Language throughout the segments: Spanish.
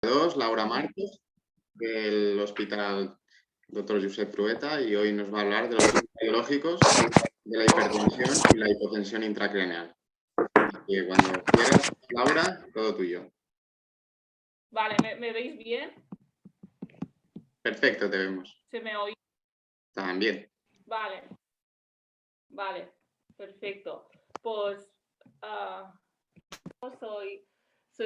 Laura Marcos, del Hospital Dr. Josep Trueta, y hoy nos va a hablar de los signos biológicos de la hipertensión y la hipotensión intracraneal. Así que cuando quieras, Laura, todo tuyo. Vale, ¿me veis bien? Perfecto, te vemos. ¿Se me oye? También. Vale, perfecto. Pues soy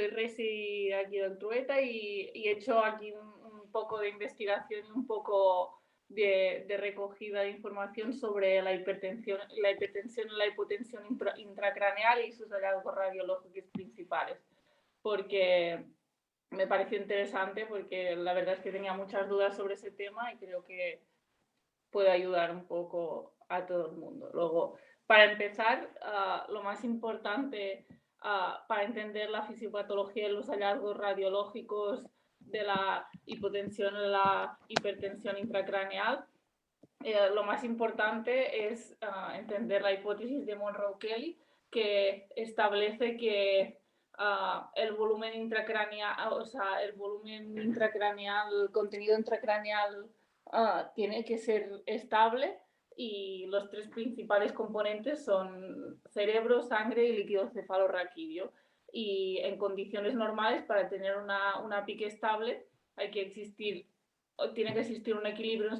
Resi aquí del Trueta y he hecho aquí un poco de investigación y un poco de recogida de información sobre la hipertensión y la hipotensión intracraneal y sus hallazgos radiológicos principales, porque me pareció interesante, porque la verdad es que tenía muchas dudas sobre ese tema y creo que puede ayudar un poco a todo el mundo. Luego, para empezar, lo más importante para entender la fisiopatología y los hallazgos radiológicos de la hipotensión y la hipertensión intracraneal, lo más importante es entender la hipótesis de Monroe-Kelly, que establece que el volumen intracraneal, el contenido intracraneal tiene que ser estable, y los tres principales componentes son cerebro, sangre y líquido cefalorraquídeo. Y en condiciones normales, para tener una PIC estable, tiene que existir un equilibrio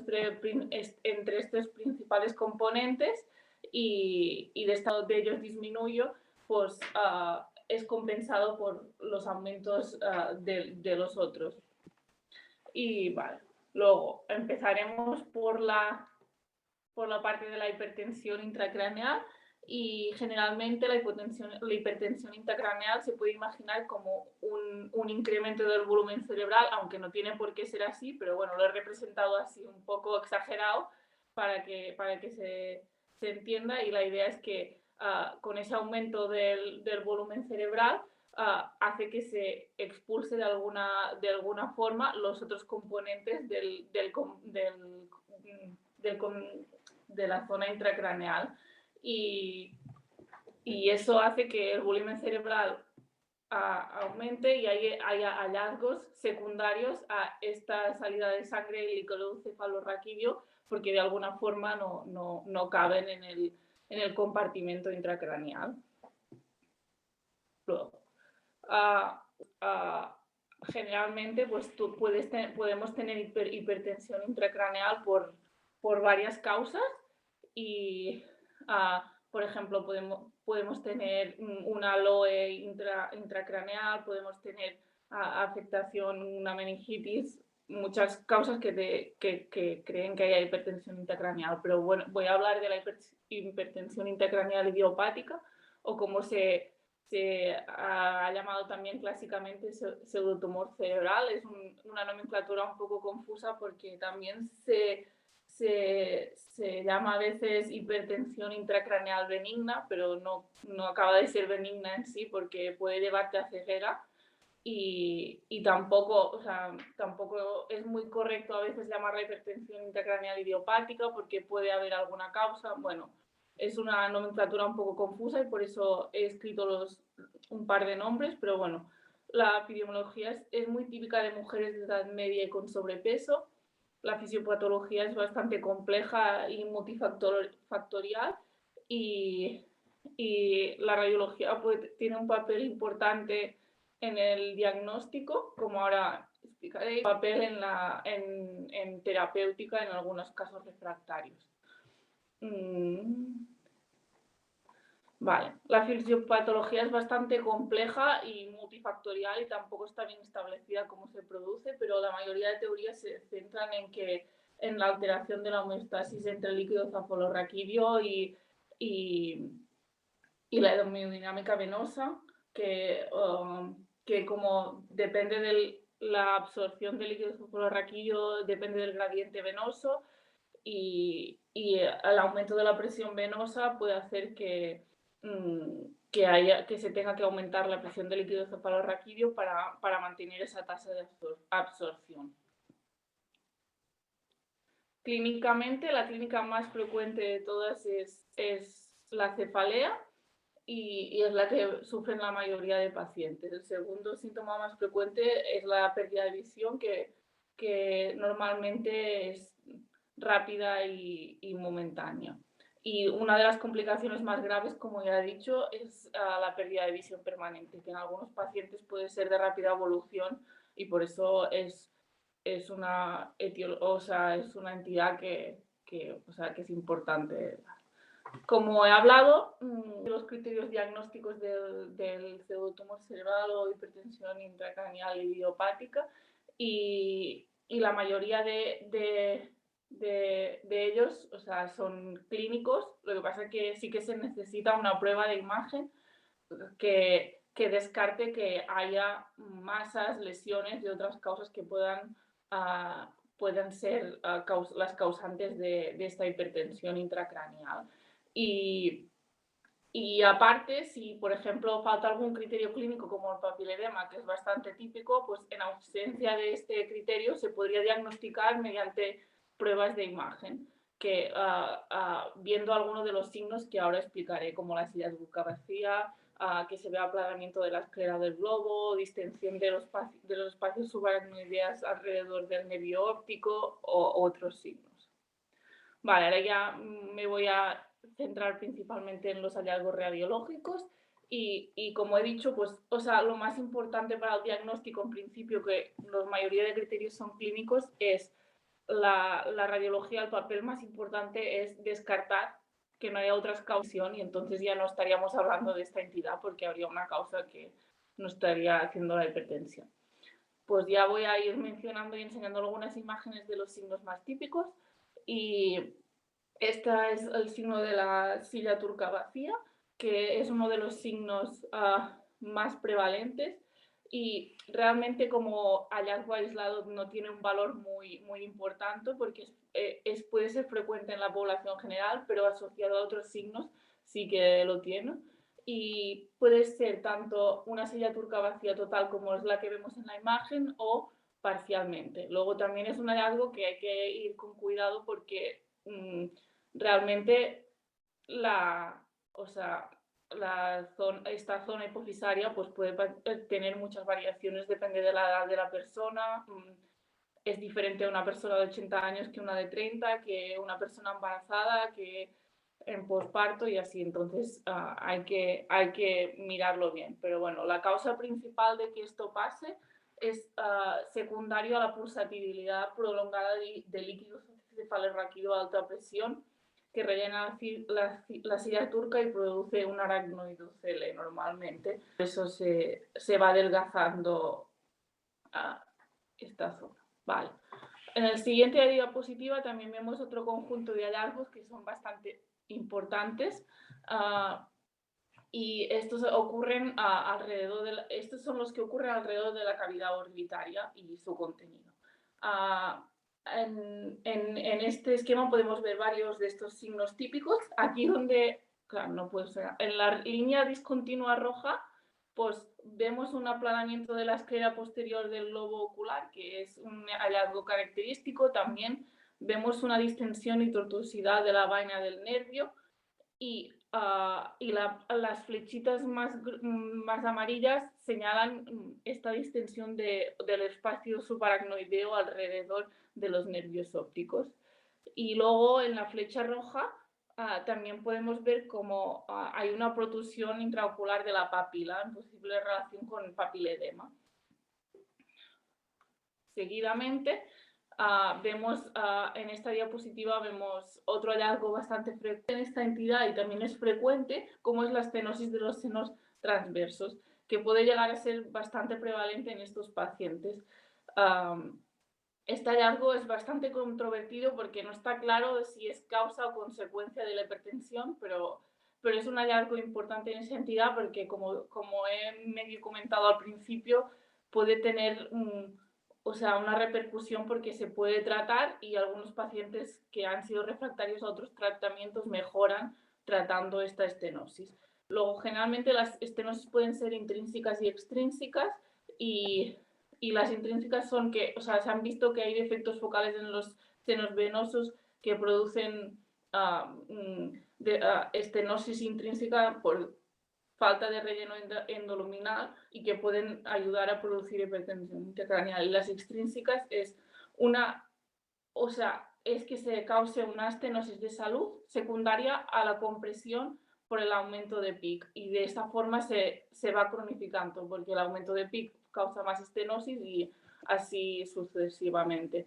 entre estos principales componentes, y de estado de ellos disminuye, pues es compensado por los aumentos de los otros. Y vale, luego empezaremos por la parte de la hipertensión intracraneal. Y generalmente la hipertensión intracraneal se puede imaginar como un incremento del volumen cerebral, aunque no tiene por qué ser así, pero bueno, lo he representado así un poco exagerado para que se entienda. Y la idea es que con ese aumento del volumen cerebral hace que se expulse de alguna forma los otros componentes de la zona intracraneal, y eso hace que el volumen cerebral aumente y haya hallazgos secundarios a esta salida de sangre y líquido cefalorraquídeo, porque de alguna forma no caben en el compartimento intracraneal. Luego, generalmente pues podemos tener hipertensión intracraneal por varias causas, y por ejemplo podemos tener una LOE intracraneal, podemos tener afectación, una meningitis, muchas causas que creen que haya hipertensión intracraneal. Pero bueno, voy a hablar de la hipertensión intracraneal idiopática, o como se ha llamado también clásicamente pseudotumor cerebral. Es una nomenclatura un poco confusa, porque también se llama a veces hipertensión intracraneal benigna, pero no acaba de ser benigna en sí, porque puede llevarte a ceguera, y tampoco es muy correcto a veces llamarla hipertensión intracraneal idiopática, porque puede haber alguna causa. Bueno, es una nomenclatura un poco confusa y por eso he escrito un par de nombres, pero bueno, la epidemiología es muy típica de mujeres de edad media y con sobrepeso. La fisiopatología es bastante compleja y multifactorial, y la radiología tiene un papel importante en el diagnóstico, como ahora explicaré, y papel en terapéutica en algunos casos refractarios. Vale, la fisiopatología es bastante compleja y multifactorial, y tampoco está bien establecida cómo se produce, pero la mayoría de teorías se centran en la alteración de la homeostasis entre el líquido cefalorraquídeo y la hemodinámica venosa, que como depende de la absorción del líquido cefalorraquídeo, depende del gradiente venoso, y el aumento de la presión venosa puede hacer que se tenga que aumentar la presión del líquido cefalorraquídeo para mantener esa tasa de absorción. Clínicamente, la clínica más frecuente de todas es la cefalea, y es la que sufren la mayoría de pacientes. El segundo síntoma más frecuente es la pérdida de visión, que normalmente es rápida y momentánea. Y una de las complicaciones más graves, como ya he dicho, es la pérdida de visión permanente, que en algunos pacientes puede ser de rápida evolución y por eso es una entidad que es importante. Como he hablado, los criterios diagnósticos del pseudotumor cerebral o hipertensión intracraneal idiopática y la mayoría de ellos, o sea, son clínicos. Lo que pasa es que sí que se necesita una prueba de imagen que descarte que haya masas, lesiones y otras causas que puedan ser las causantes de esta hipertensión intracraneal. Y aparte, si por ejemplo falta algún criterio clínico como el papiledema, que es bastante típico, pues en ausencia de este criterio se podría diagnosticar mediante pruebas de imagen, que viendo algunos de los signos que ahora explicaré, como la silla de boca vacía, que se vea aplanamiento de la esclera del globo, distensión de los espacios subaracnoideas alrededor del nervio óptico o otros signos. Vale, ahora ya me voy a centrar principalmente en los hallazgos radiológicos y como he dicho, pues, o sea, lo más importante para el diagnóstico, en principio, que la mayoría de criterios son clínicos, es la radiología. El papel más importante es descartar que no haya otras causas y entonces ya no estaríamos hablando de esta entidad porque habría una causa que no estaría haciendo la hipertensión. Pues ya voy a ir mencionando y enseñando algunas imágenes de los signos más típicos. Y este es el signo de la silla turca vacía, que es uno de los signos más prevalentes y realmente como hallazgo aislado no tiene un valor muy importante porque puede ser frecuente en la población general, pero asociado a otros signos sí que lo tiene. Y puede ser tanto una silla turca vacía total como es la que vemos en la imagen o parcialmente. Luego también es un hallazgo que hay que ir con cuidado porque realmente esta zona hipofisaria pues puede tener muchas variaciones, depende de la edad de la persona. Es diferente a una persona de 80 años que una de 30, que una persona embarazada, que en posparto y así. Entonces hay que mirarlo bien. Pero bueno, la causa principal de que esto pase es secundario a la pulsatibilidad prolongada de líquidos cefalorraquídeo a alta presión que rellena la silla turca y produce un aracnoidocele normalmente. Por eso se va adelgazando esta zona. Vale. En el siguiente diapositiva también vemos otro conjunto de hallazgos que son bastante importantes. Y estos ocurren estos son los que ocurren alrededor de la cavidad orbitaria y su contenido. En este esquema podemos ver varios de estos signos típicos. Aquí donde, claro, no puede ser, en la línea discontinua roja, pues vemos un aplanamiento de la esclera posterior del globo ocular, que es un hallazgo característico. También vemos una distensión y tortuosidad de la vaina del nervio y las flechitas más amarillas señalan esta distensión del espacio subaracnoideo alrededor de los nervios ópticos. Y luego en la flecha roja también podemos ver cómo hay una protusión intraocular de la papila en posible relación con el papiledema. Seguidamente, vemos en esta diapositiva otro hallazgo bastante frecuente en esta entidad y también es frecuente, como es la estenosis de los senos transversos, que puede llegar a ser bastante prevalente en estos pacientes. Este hallazgo es bastante controvertido porque no está claro si es causa o consecuencia de la hipertensión, pero es un hallazgo importante en esa entidad porque, como he medio comentado al principio, puede tener una repercusión porque se puede tratar y algunos pacientes que han sido refractarios a otros tratamientos mejoran tratando esta estenosis. Luego, generalmente las estenosis pueden ser intrínsecas y extrínsecas y las intrínsecas son que, se han visto que hay defectos focales en los senos venosos que producen estenosis intrínseca falta de relleno endoluminal y que pueden ayudar a producir hipertensión intracraneal. Y las extrínsecas es es que se cause una estenosis de salud secundaria a la compresión por el aumento de PIC, y de esta forma se va cronificando porque el aumento de PIC causa más estenosis y así sucesivamente.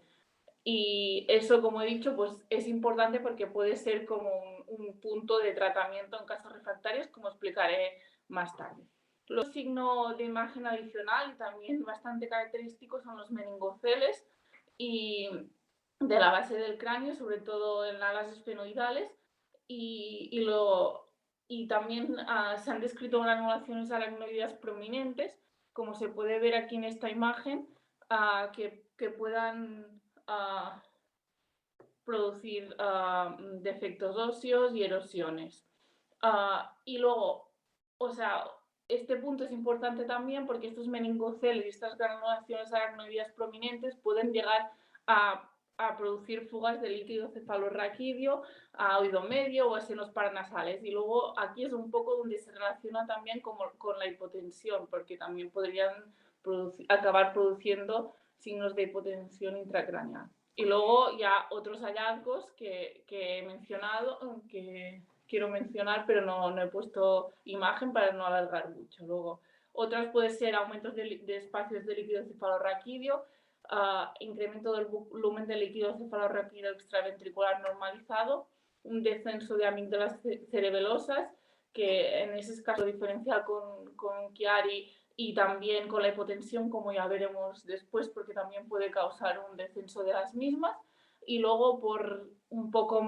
Y eso, como he dicho, pues es importante porque puede ser como un punto de tratamiento en casos refractarios, como explicaré más tarde. Los signos de imagen adicional y también bastante característicos son los meningoceles y de la base del cráneo, sobre todo en alas esfenoidales, y también se han descrito granulaciones aracnoideas prominentes, como se puede ver aquí en esta imagen, que puedan producir defectos óseos y erosiones. Y luego, este punto es importante también porque estos meningoceles y estas granulaciones aracnoideas prominentes pueden llegar a producir fugas de líquido cefalorraquídeo a oído medio o a senos paranasales. Y luego aquí es un poco donde se relaciona también con la hipotensión, porque también podrían acabar produciendo signos de hipotensión intracraneal. Y luego ya otros hallazgos que he mencionado, que quiero mencionar, pero no he puesto imagen para no alargar mucho. Luego, otras pueden ser aumentos de espacios de líquido cefalorraquídeo, incremento del volumen de líquido cefalorraquídeo extraventricular normalizado, un descenso de amígdalas cerebelosas, que en ese caso diferencial con Chiari y también con la hipotensión, como ya veremos después, porque también puede causar un descenso de las mismas. Y luego por un poco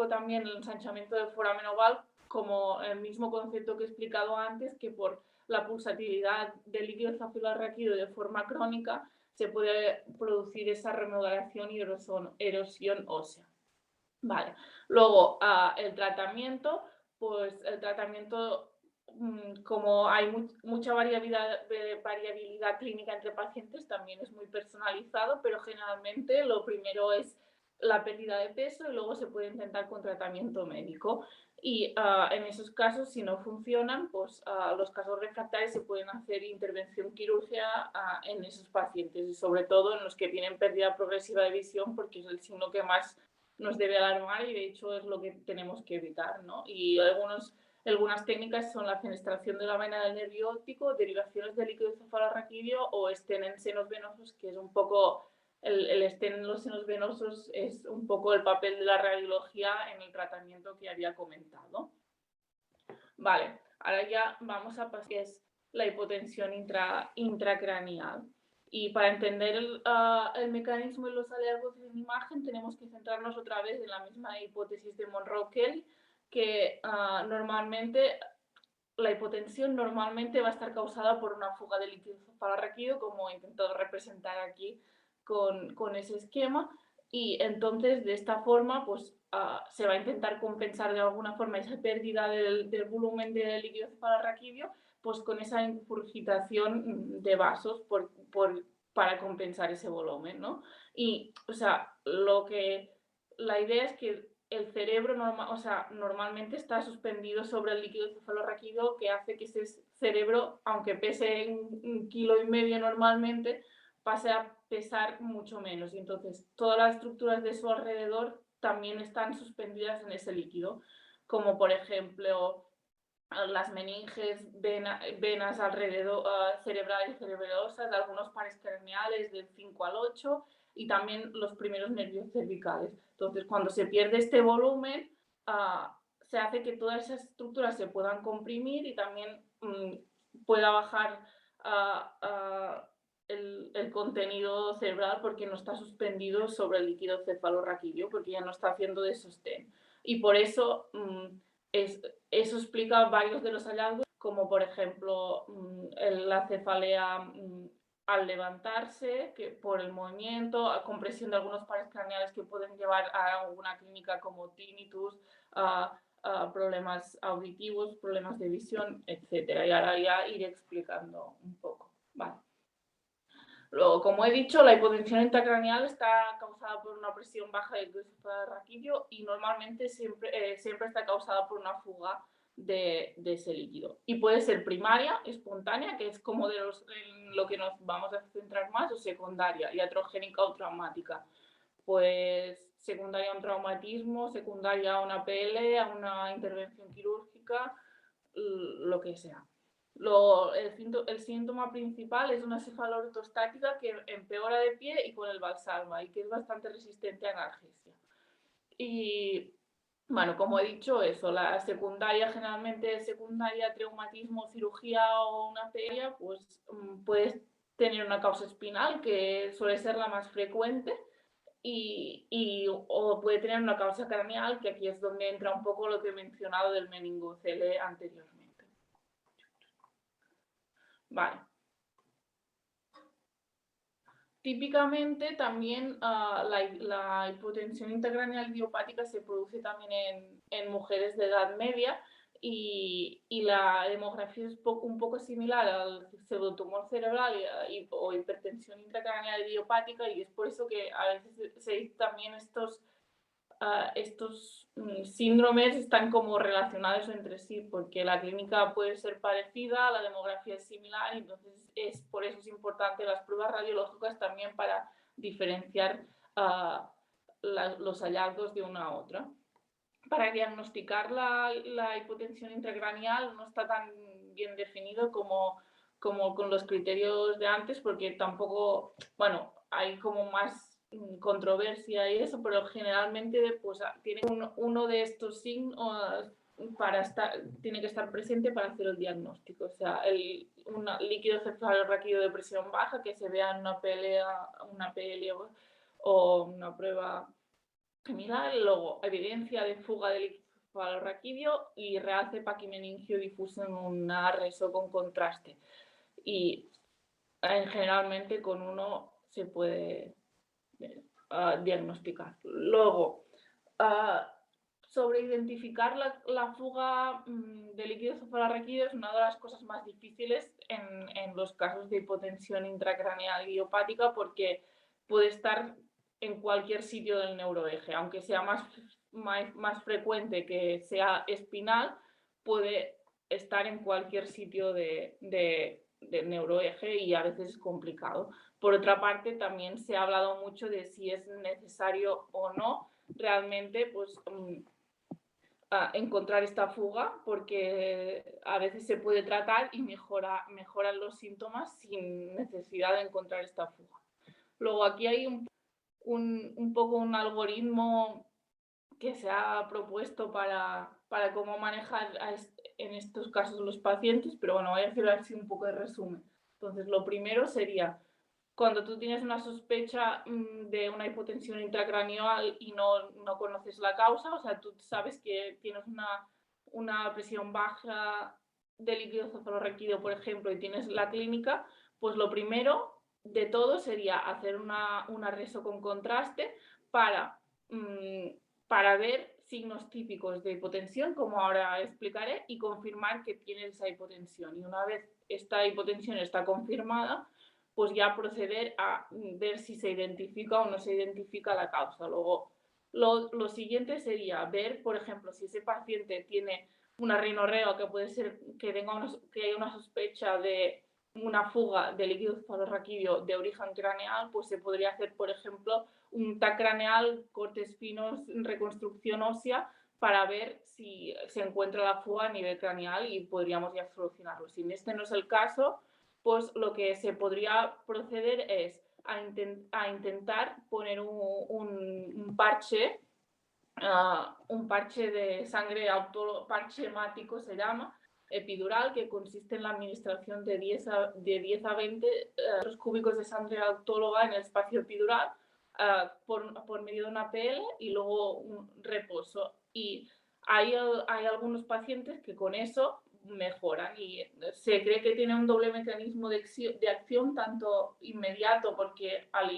también el ensanchamiento del foramen oval, como el mismo concepto que he explicado antes, que por la pulsatilidad del líquido cefalorraquídeo de forma crónica se puede producir esa remodelación y erosión ósea. Vale. Luego, el tratamiento, como hay mucha variabilidad clínica entre pacientes, también es muy personalizado, pero generalmente lo primero es la pérdida de peso y luego se puede intentar con tratamiento médico. Y en esos casos, si no funcionan, pues los casos refractarios se pueden hacer intervención quirúrgica en esos pacientes, y sobre todo en los que tienen pérdida progresiva de visión, porque es el signo que más nos debe alarmar y de hecho es lo que tenemos que evitar, ¿no? Y algunas técnicas son la fenestración de la vena del nervio óptico, derivaciones de líquido cefalorraquídeo o estén en senos venosos, que es un poco el estén en los senos venosos es un poco el papel de la radiología en el tratamiento que había comentado. Vale, ahora ya vamos a pasar, que es la hipotensión intracraneal. Y para entender el mecanismo y los hallazgos en imagen tenemos que centrarnos otra vez en la misma hipótesis de Monro-Kelly, que normalmente la hipotensión normalmente va a estar causada por una fuga de líquido cefalorraquídeo, como he intentado representar aquí con ese esquema, y entonces de esta forma pues se va a intentar compensar de alguna forma esa pérdida del volumen de líquido cefalorraquídeo pues con esa ingurgitación de vasos para compensar ese volumen, ¿no? Y, la idea es que el cerebro normalmente está suspendido sobre el líquido cefalorraquídeo, que hace que ese cerebro, aunque pese 1,5 kilos normalmente, pase a pesar mucho menos. Y entonces todas las estructuras de su alrededor también están suspendidas en ese líquido, como por ejemplo las meninges, venas alrededor cerebrales y cerebelosas, algunos pares craneales del 5 al 8 y también los primeros nervios cervicales. Entonces, cuando se pierde este volumen, se hace que todas esas estructuras se puedan comprimir y también pueda bajar el contenido cerebral porque no está suspendido sobre el líquido cefalorraquídeo, porque ya no está haciendo de sostén. Y por eso eso explica varios de los hallazgos, como por ejemplo la cefalea al levantarse, que por el movimiento, a compresión de algunos pares craneales que pueden llevar a una clínica como tinnitus, problemas auditivos, problemas de visión, etc. Y ahora ya iré explicando un poco. Vale. Luego, como he dicho, la hipotensión intracraneal está causada por una presión baja del líquido cefalorraquídeo y normalmente siempre está causada por una fuga de ese líquido. Y puede ser primaria, espontánea, que es como en lo que nos vamos a centrar más, o secundaria, iatrogénica o traumática. Pues secundaria a un traumatismo, secundaria a una PL, a una intervención quirúrgica, lo que sea. El síntoma principal es una cefalortostática que empeora de pie y con el Valsalva y que es bastante resistente a analgesia. Y bueno, como he dicho, eso, la secundaria, generalmente secundaria, traumatismo, cirugía o una PEA, pues puedes tener una causa espinal, que suele ser la más frecuente, o puede tener una causa craneal, que aquí es donde entra un poco lo que he mencionado del meningocele anteriormente. Vale. Típicamente también la hipotensión intracraneal idiopática se produce también en mujeres de edad media y la demografía es un poco similar al pseudotumor cerebral o hipertensión intracraneal idiopática, y es por eso que a veces se dice también estos síndromes están como relacionados entre sí, porque la clínica puede ser parecida, la demografía es similar, entonces por eso es importante las pruebas radiológicas también para diferenciar los hallazgos de una a otra. Para diagnosticar la hipotensión intracraneal no está tan bien definido como con los criterios de antes, porque tampoco, bueno, hay como más controversia y eso, pero generalmente pues tiene uno de estos signos tiene que estar presente para hacer el diagnóstico. O sea, un líquido cefalorraquídeo de presión baja que se vea en una PL o una prueba similar, luego evidencia de fuga de líquido cefalorraquídeo y realce paquimeningio difuso en una reso con contraste. Y generalmente con uno se puede diagnosticar. Luego, sobre identificar la fuga de líquido cefalorraquídeo es una de las cosas más difíciles en los casos de hipotensión intracraneal idiopática, porque puede estar en cualquier sitio del neuroeje, aunque sea más frecuente que sea espinal, puede estar en cualquier sitio del neuroeje y a veces es complicado. Por otra parte, también se ha hablado mucho de si es necesario o no realmente pues, encontrar esta fuga, porque a veces se puede tratar y mejoran los síntomas sin necesidad de encontrar esta fuga. Luego aquí hay un poco un algoritmo que se ha propuesto para cómo manejar en estos casos los pacientes, pero bueno, voy a hacer así un poco de resumen. Entonces, lo primero sería, cuando tú tienes una sospecha de una hipotensión intracraneal y no conoces la causa, o sea, tú sabes que tienes una presión baja de líquido cefalorraquídeo, por ejemplo, y tienes la clínica, pues lo primero de todo sería hacer una reso con contraste para ver signos típicos de hipotensión, como ahora explicaré, y confirmar que tienes esa hipotensión. Y una vez esta hipotensión está confirmada, pues ya proceder a ver si se identifica o no se identifica la causa. Luego, lo siguiente sería ver, por ejemplo, si ese paciente tiene una rinorrea, que puede ser que haya una sospecha de una fuga de líquido cefalorraquídeo de origen craneal, pues se podría hacer, por ejemplo, un TAC craneal, cortes finos, reconstrucción ósea, para ver si se encuentra la fuga a nivel craneal y podríamos ya solucionarlo. Si este no es el caso, pues lo que se podría proceder es a intentar poner un parche de sangre, parche hemático se llama, epidural, que consiste en la administración de 10 a 20 metros cúbicos de sangre autóloga en el espacio epidural por medio de una PL y luego un reposo. Y hay algunos pacientes que con eso mejoran y se cree que tiene un doble mecanismo de acción, tanto inmediato, porque al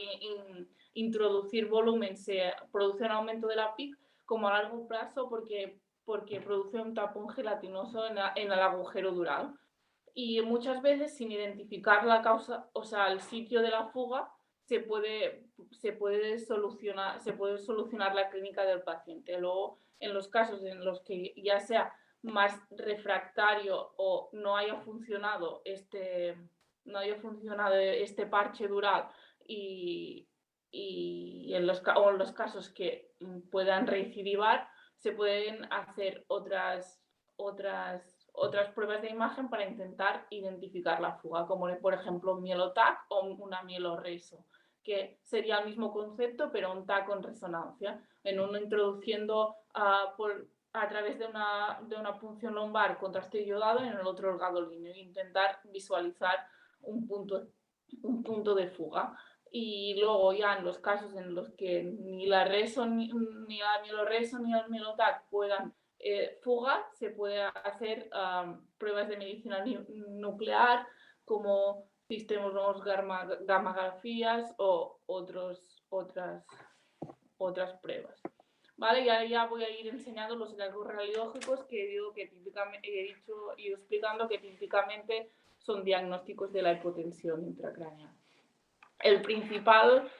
introducir volumen se produce un aumento de la PIC, como a largo plazo porque produce un tapón gelatinoso en el agujero dural. Y muchas veces, sin identificar la causa, o sea, el sitio de la fuga, se puede solucionar la clínica del paciente. Luego, en los casos en los que ya sea más refractario o no haya funcionado este parche dural y en los casos que puedan reincidivar, se pueden hacer otras pruebas de imagen para intentar identificar la fuga, como por ejemplo un mieloTAC o una mieloreso, que sería el mismo concepto, pero un TAC con resonancia, en uno introduciendo a través de una punción lumbar contraste iodado y en el otro el gadolíneo, e intentar visualizar un punto de fuga. Y luego ya en los casos en los que ni la reso, ni la mieloreso ni el mieloTAC puedan fuga, se puede hacer pruebas de medicina nuclear como sistemas gammagrafías o otras pruebas. ¿Vale? Ya voy a ir enseñando los hallazgos radiológicos que digo que típicamente, he ido explicando que típicamente son diagnósticos de la hipotensión intracraneal. El principal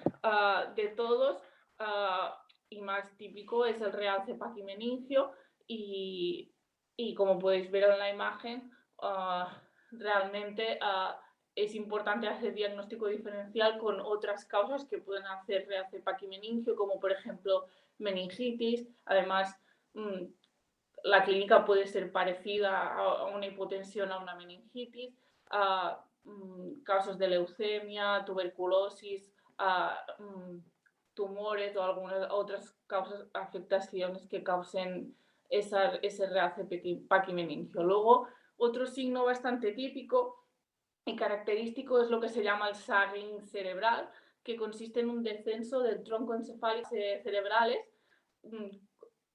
de todos y más típico es el realce paquimeningio y como podéis ver en la imagen, realmente es importante hacer diagnóstico diferencial con otras causas que pueden hacer realce paquimeningio, como por ejemplo meningitis. Además, la clínica puede ser parecida a una hipotensión a una meningitis, casos de leucemia, tuberculosis, tumores o algunas otras causas, afectaciones que causen ese realce paquimeningio. Luego, otro signo bastante típico y característico es lo que se llama el sagging cerebral, que consiste en un descenso del tronco encefálico cerebrales,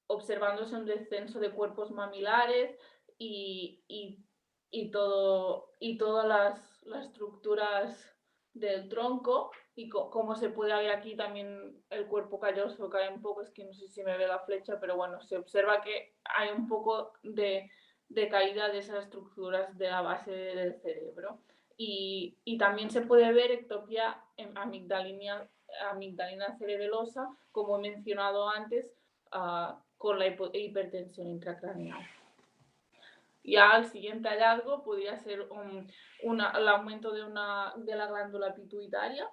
observándose un descenso de cuerpos mamilares y todas las estructuras del tronco, y como se puede ver aquí también el cuerpo calloso cae un poco, es que no sé si me ve la flecha, pero bueno, se observa que hay un poco de caída de esas estructuras de la base del cerebro. Y también se puede ver ectopía amigdalina cerebelosa, como he mencionado antes, con la hipertensión intracraneal. Ya el siguiente hallazgo podría ser el aumento de la glándula pituitaria,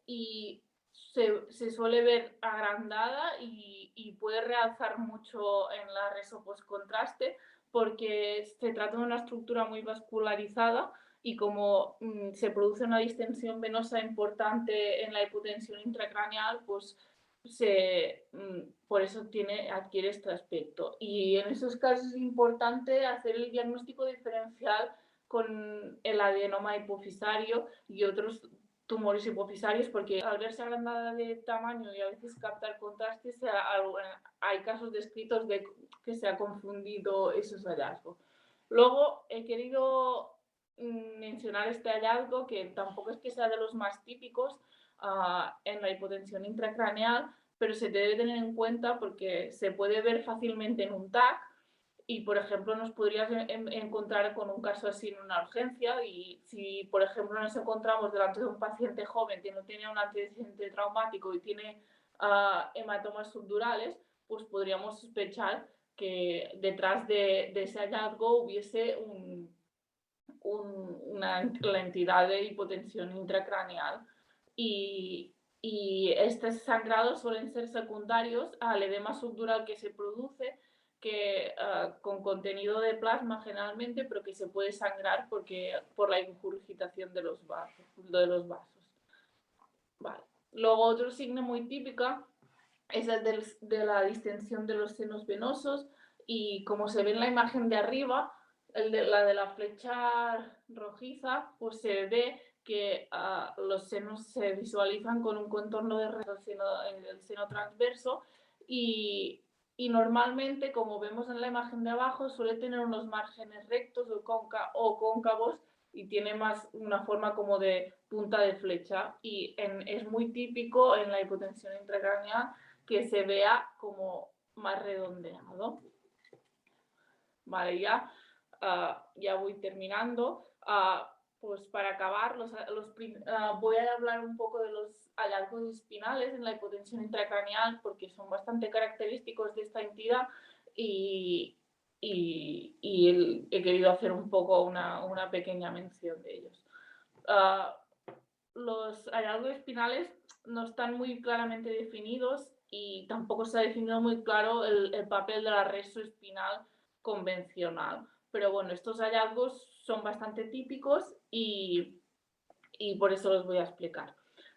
y se suele ver agrandada y puede realzar mucho en la reso post-contraste porque se trata de una estructura muy vascularizada y como se produce una distensión venosa importante en la hipotensión intracraneal, pues por eso adquiere este aspecto. Y en esos casos es importante hacer el diagnóstico diferencial con el adenoma hipofisario y otros tumores hipofisarios, porque al verse agrandada de tamaño y a veces captar contrastes, hay casos descritos de que se ha confundido esos hallazgos. Luego he querido mencionar este hallazgo, que tampoco es que sea de los más típicos en la hipotensión intracraneal, pero se debe tener en cuenta porque se puede ver fácilmente en un TAC y, por ejemplo, nos podrías encontrar con un caso así en una urgencia, y si, por ejemplo, nos encontramos delante de un paciente joven que no tiene un antecedente traumático y tiene hematomas subdurales, pues podríamos sospechar que detrás de ese hallazgo hubiese la entidad de hipotensión intracraneal. Y estos sangrados suelen ser secundarios al edema subdural que se produce, con contenido de plasma generalmente, pero que se puede sangrar por la ingurgitación de los vasos. Vale. Luego, otro signo muy típico es el de la distensión de los senos venosos, y como se ve en la imagen de arriba, la de la flecha rojiza, pues se ve que los senos se visualizan con un contorno de en el seno transverso y normalmente, como vemos en la imagen de abajo, suele tener unos márgenes rectos o cóncavos y tiene más una forma como de punta de flecha, y es muy típico en la hipotensión intracraneal que se vea como más redondeado. Vale, ya voy terminando. Pues para acabar, voy a hablar un poco de los hallazgos espinales en la hipotensión intracraneal porque son bastante característicos de esta entidad y he querido hacer un poco una pequeña mención de ellos. Los hallazgos espinales no están muy claramente definidos y tampoco se ha definido muy claro el papel de la resoespinal convencional. Pero bueno, estos hallazgos son bastante típicos y por eso los voy a explicar.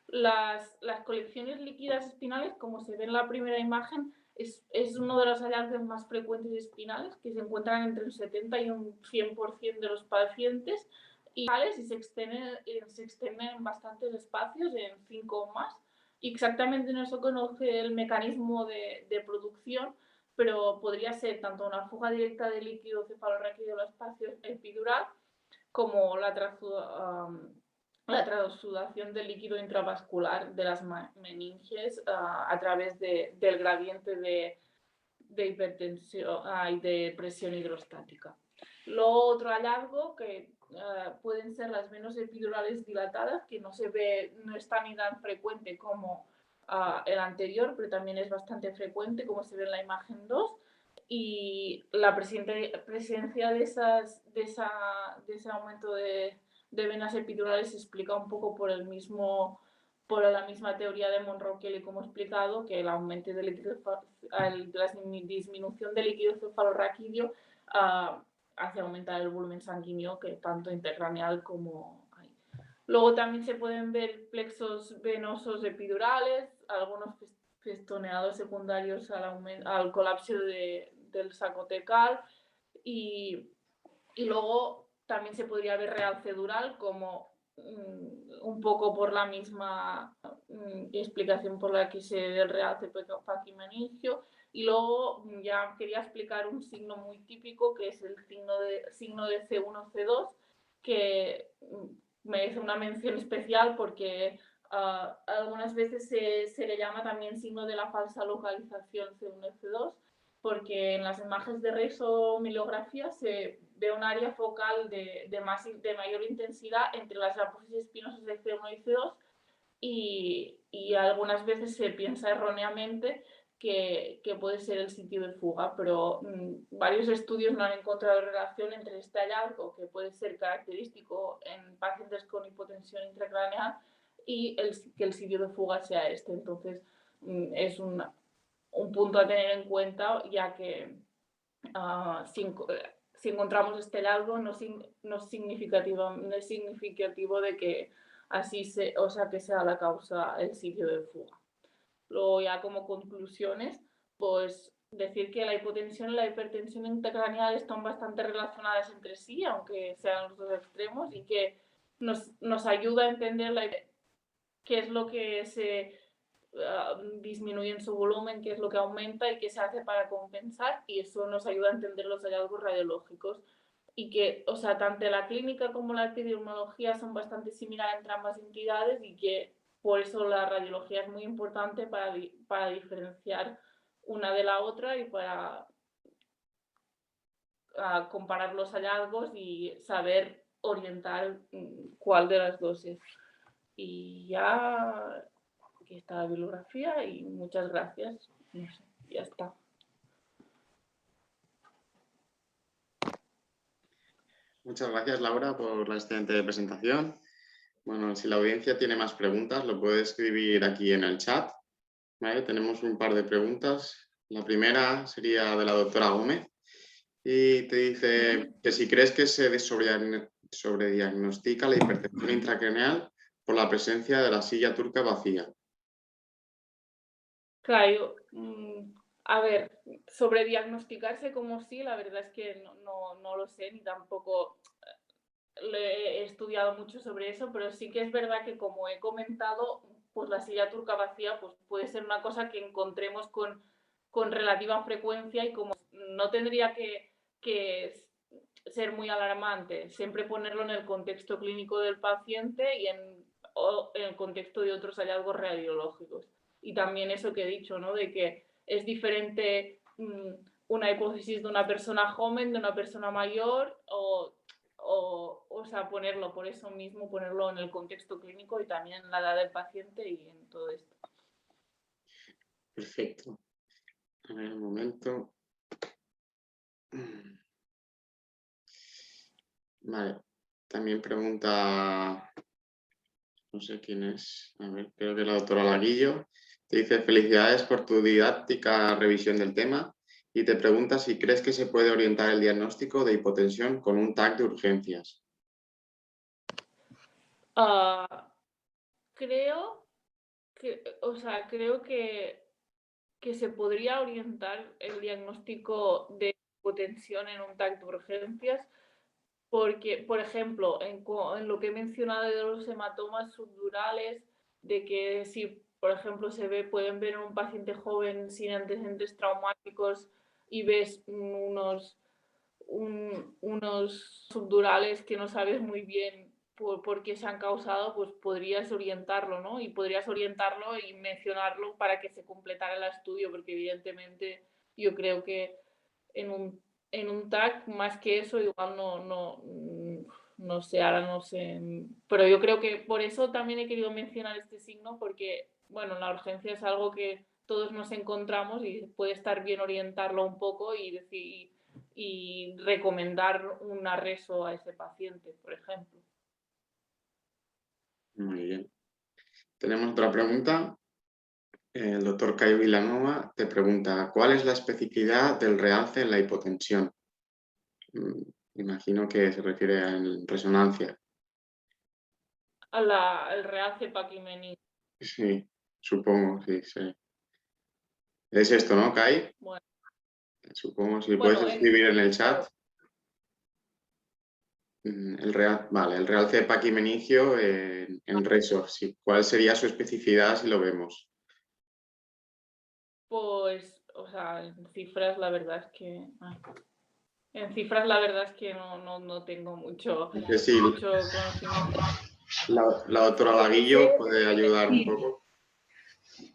Las colecciones líquidas espinales, como se ve en la primera imagen, es uno de los hallazgos más frecuentes espinales, que se encuentran entre un 70 y un 100% de los pacientes, y se extienden en bastantes espacios, en 5 o más. Y exactamente no se conoce el mecanismo de producción, pero podría ser tanto una fuga directa de líquido cefalorraquídeo al espacio epidural como la transudación del líquido intravascular de las meninges a través del gradiente de hipertensión y de presión hidrostática. Lo otro hallazgo que pueden ser las venas epidurales dilatadas, que no es tan frecuente como el anterior, pero también es bastante frecuente, como se ve en la imagen 2. Y la presencia de ese aumento de venas epidurales se explica un poco por la misma teoría de Monro-Kelly, como he explicado, que el aumento de la disminución del líquido cefalorraquídeo hace aumentar el volumen sanguíneo, que tanto intracraneal como hay. Luego también se pueden ver plexos venosos epidurales, algunos festoneados secundarios al colapso del saco tecal y luego también se podría ver realce dural como un poco por la misma explicación por la que se ve el realce paquimeningio. Y luego ya quería explicar un signo muy típico, que es el signo de C1-C2, que merece una mención especial porque algunas veces se le llama también signo de la falsa localización C1-C2, porque en las imágenes de resomilografía se ve un área focal de mayor intensidad entre las apófisis espinosas de C1 y C2 y algunas veces se piensa erróneamente que puede ser el sitio de fuga, pero varios estudios no han encontrado relación entre este hallazgo, que puede ser característico en pacientes con hipotensión intracraneal, y que el sitio de fuga sea este. Entonces, es un punto a tener en cuenta, ya que si encontramos este hallazgo no es significativo de que que sea la causa el sitio de fuga. Luego, ya como conclusiones, pues decir que la hipotensión y la hipertensión intracraneal están bastante relacionadas entre sí, aunque sean los dos extremos, y que nos ayuda a entender qué es lo que se disminuye en su volumen, qué es lo que aumenta y qué se hace para compensar, y eso nos ayuda a entender los hallazgos radiológicos. Y que, tanto la clínica como la epidemiología son bastante similares entre ambas entidades y que por eso la radiología es muy importante para diferenciar una de la otra y para comparar los hallazgos y saber orientar cuál de las dos es. Y ya aquí está la bibliografía y muchas gracias. No sé, ya está. Muchas gracias, Laura, por la excelente presentación. Bueno, si la audiencia tiene más preguntas, lo puede escribir aquí en el chat. ¿Vale? Tenemos un par de preguntas. La primera sería de la doctora Gómez y te dice que si crees que se sobrediagnostica la hipertensión intracraneal por la presencia de la silla turca vacía. Claro, a ver, sobrediagnosticarse como sí, la verdad es que no lo sé, ni tampoco he estudiado mucho sobre eso, pero sí que es verdad que, como he comentado, pues la silla turca vacía pues puede ser una cosa que encontremos con relativa frecuencia y como no tendría que ser muy alarmante, siempre ponerlo en el contexto clínico del paciente y en el contexto de otros hallazgos radiológicos. Y también eso que he dicho, ¿no? De que es diferente una hipótesis de una persona joven, de una persona mayor, ponerlo en el contexto clínico y también en la edad del paciente y en todo esto. Perfecto. A ver, un momento. Vale. También pregunta, no sé quién es, a ver, creo que la doctora Laguillo. Te dice: felicidades por tu didáctica revisión del tema, y te pregunta si crees que se puede orientar el diagnóstico de hipotensión con un TAC de urgencias. Creo que se podría orientar el diagnóstico de hipotensión en un TAC de urgencias porque, por ejemplo, en lo que he mencionado de los hematomas subdurales, de que si, por ejemplo, pueden ver en un paciente joven sin antecedentes traumáticos y ves unos subdurales que no sabes muy bien por qué se han causado, pues podrías orientarlo, ¿no? Y podrías orientarlo y mencionarlo para que se completara el estudio, porque evidentemente yo creo que en un TAC, más que eso, igual no sé, ahora no sé. Pero yo creo que por eso también he querido mencionar este signo, porque, bueno, la urgencia es algo que todos nos encontramos y puede estar bien orientarlo un poco y recomendar un arreso a ese paciente, por ejemplo. Muy bien. Tenemos otra pregunta. El doctor Caio Vilanova te pregunta: ¿cuál es la especificidad del realce en la hipotensión? Imagino que se refiere a resonancia. El realce paquimenídeo. Sí, supongo, sí, sí. Es esto, ¿no, Kai? Bueno, Supongo, si puedes bueno, escribir en el chat. Vale, el realce paquimenigio en reso. Sí. ¿Cuál sería su especificidad si lo vemos? pues, o sea, en cifras la verdad es que... En cifras la verdad es que no tengo mucho Sí, conocimiento. la doctora Lo que Laguillo sé puede ayudar un Sí. poco.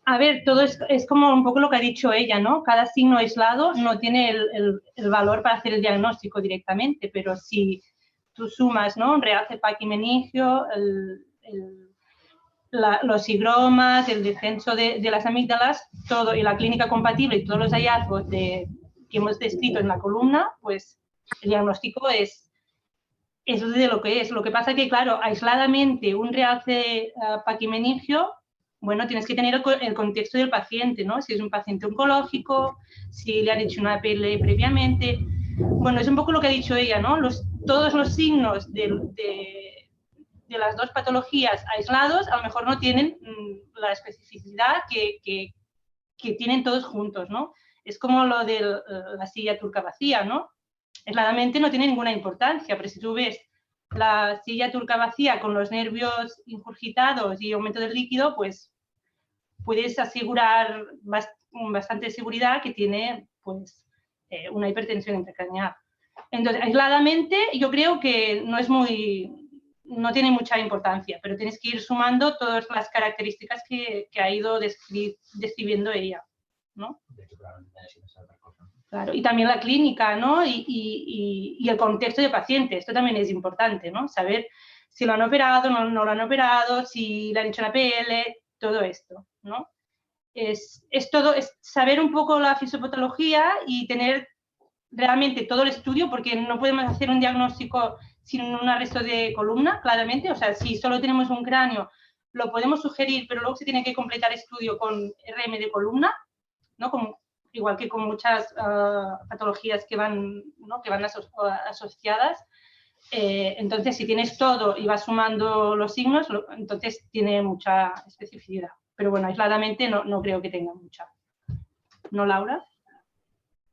A ver, todo es como un poco lo que ha dicho ella, ¿no? Cada signo aislado no tiene el valor para hacer el diagnóstico directamente, pero si tú sumas, ¿no? Un realce paquimenigio, los higromas, el descenso de las amígdalas, todo, y la clínica compatible y todos los hallazgos que hemos descrito en la columna, pues el diagnóstico es de lo que es. Lo que pasa es que, claro, aisladamente un realce paquimenigio, bueno, tienes que tener el contexto del paciente, ¿no? Si es un paciente oncológico, si le han hecho una PL previamente. Bueno, es un poco lo que ha dicho ella, ¿no? Todos los signos de las dos patologías aislados a lo mejor no tienen la especificidad que tienen todos juntos, ¿no? Es como lo de la silla turca vacía, ¿no? Aisladamente no tiene ninguna importancia, pero si tú ves la silla turca vacía con los nervios ingurgitados y aumento del líquido, pues puedes asegurar con bastante seguridad que tiene pues, una hipertensión intracraneal. Entonces, aisladamente yo creo que no tiene mucha importancia, pero tienes que ir sumando todas las características que ha ido describiendo ella, ¿no? Claro, y también la clínica, ¿no? Y el contexto de paciente, esto también es importante, ¿no? Saber si lo han operado, no lo han operado, si le han hecho una PL, todo esto, ¿no? Es saber un poco la fisiopatología y tener realmente todo el estudio, porque no podemos hacer un diagnóstico sin un arresto de columna, claramente. O sea, si solo tenemos un cráneo, lo podemos sugerir, pero luego se tiene que completar estudio con RM de columna, ¿no? Igual que con muchas patologías que van, ¿no? que van asociadas. Entonces, si tienes todo y vas sumando los signos, entonces tiene mucha especificidad. Pero bueno, aisladamente no creo que tenga mucha. ¿No, Laura?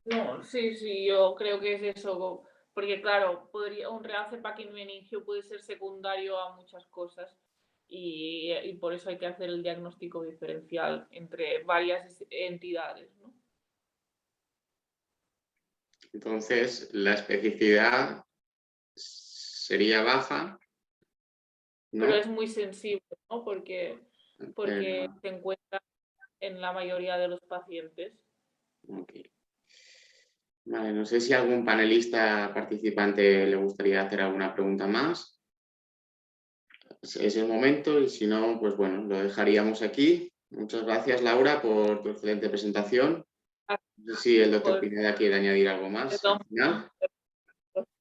No, sí, yo creo que es eso, porque claro, un realce paquimenigio puede ser secundario a muchas cosas y por eso hay que hacer el diagnóstico diferencial entre varias entidades, ¿no? Entonces, la especificidad sería baja, ¿no? Pero es muy sensible, ¿no? Porque se encuentra en la mayoría de los pacientes. Okay. Vale, no sé si algún panelista participante le gustaría hacer alguna pregunta más. Es el momento, y si no, pues bueno, lo dejaríamos aquí. Muchas gracias, Laura, por tu excelente presentación. No sé si el doctor Pineda quiere añadir algo más al final.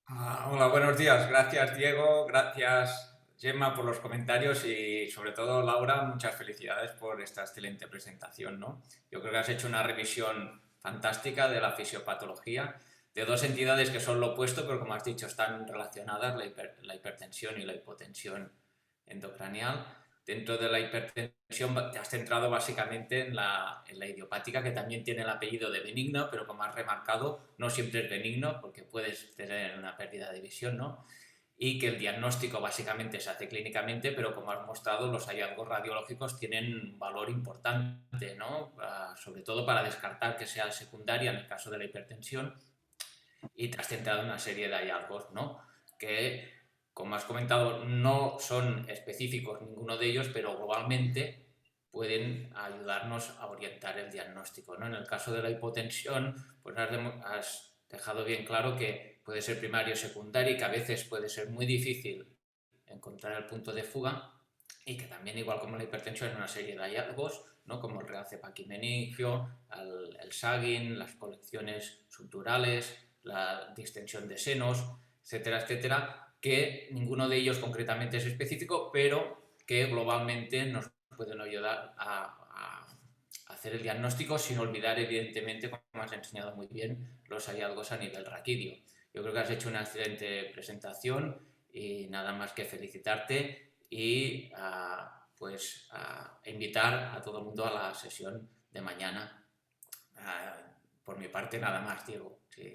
Hola, buenos días. Gracias, Diego. Gracias, Gemma, por los comentarios y, sobre todo, Laura, muchas felicidades por esta excelente presentación, ¿no? Yo creo que has hecho una revisión fantástica de la fisiopatología de dos entidades que son lo opuesto, pero, como has dicho, están relacionadas, la hipertensión y la hipotensión endocranial. Dentro de la hipertensión te has centrado básicamente en la idiopática, que también tiene el apellido de benigno, pero, como has remarcado, no siempre es benigno porque puedes tener una pérdida de visión, ¿no? Y que el diagnóstico básicamente se hace clínicamente, pero, como has mostrado, los hallazgos radiológicos tienen un valor importante, ¿no? Sobre todo para descartar que sea secundaria en el caso de la hipertensión, y te has centrado en una serie de hallazgos, ¿no? Que, como has comentado, no son específicos ninguno de ellos, pero globalmente pueden ayudarnos a orientar el diagnóstico, ¿no? En el caso de la hipotensión, pues has dejado bien claro que puede ser primario o secundario y que a veces puede ser muy difícil encontrar el punto de fuga, y que también, igual como la hipertensión, hay una serie de hallazgos, ¿no? Como el realce paquimenigio, el sagging, las colecciones subdurales, la distensión de senos, etcétera, etcétera, que ninguno de ellos concretamente es específico, pero que globalmente nos pueden ayudar a hacer el diagnóstico, sin olvidar, evidentemente, como has enseñado muy bien, los hallazgos a nivel raquídeo. Yo creo que has hecho una excelente presentación y nada más que felicitarte y invitar a todo el mundo a la sesión de mañana. Por mi parte, nada más, Diego. Sí.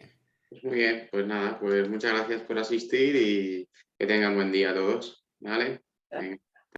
Muy bien, pues nada, pues muchas gracias por asistir y que tengan buen día a todos, ¿vale? Venga.